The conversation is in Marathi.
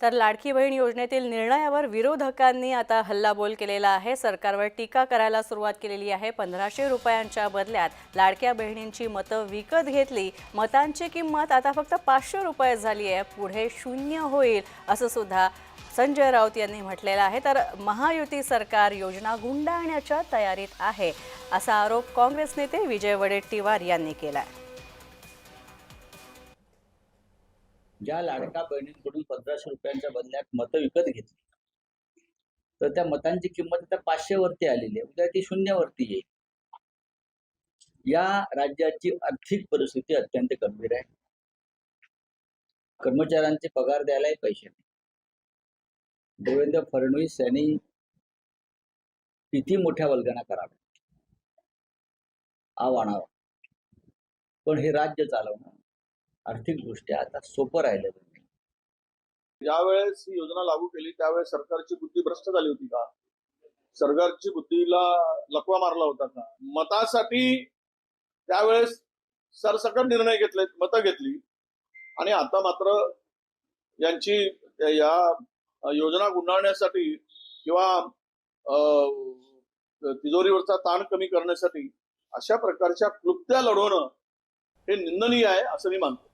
तर लाडकी बहीण योजनेतील निर्णयावर विरोधकांनी आता हल्लाबोल केलेला आहे। सरकारवर टीका करायला सुरुवात केलेली आहे। 1500 रुपयांच्या बदल्यात लाडक्या बहिणींची मतं विकत घेतली। मतांची किंमत आता फक्त 500 रुपये झाली आहे। पुढे शून्य होईल असं सुद्धा संजय राऊत यांनी म्हटलेलं आहे। तर महायुती सरकार योजना गुंडाळण्याच्या तयारीत आहे असा आरोप काँग्रेस नेते विजय वडेट्टीवार यांनी केला आहे। ज्या लाडक्या बहिणींकडून 1500 रुपयांच्या बदल्यात मतं विकत घेतली, तर त्या मतांची किंमत आता 500 वरती आलेली आहे। उद्या ती शून्यावरती येईल। या राज्याची आर्थिक परिस्थिती अत्यंत गंभीर आहे। कर्मचाऱ्यांचे पगार द्यायलाही पैसे नाही। देवेंद्र फडणवीस यांनी किती मोठ्या वल्गना कराव्या, आणावा, पण हे राज्य चालवणं आर्थिकदृष्ट्या आता सोपं राहिलं नाही। ज्यावेळेस ही योजना लागू केली त्यावेळेस सरकारची बुद्धी भ्रष्ट झाली होती का? सरकारची बुद्धीला लकवा मारला होता का? मतासाठी त्यावेळेस सरसकट निर्णय घेतले, मतं घेतली, आणि आता मात्र यांची या योजना गुंडाळण्यासाठी किंवा तिजोरीवरचा ताण कमी करण्यासाठी अशा प्रकारच्या कृत्या लढवणं हे निंदनीय आहे असं मी मानतो।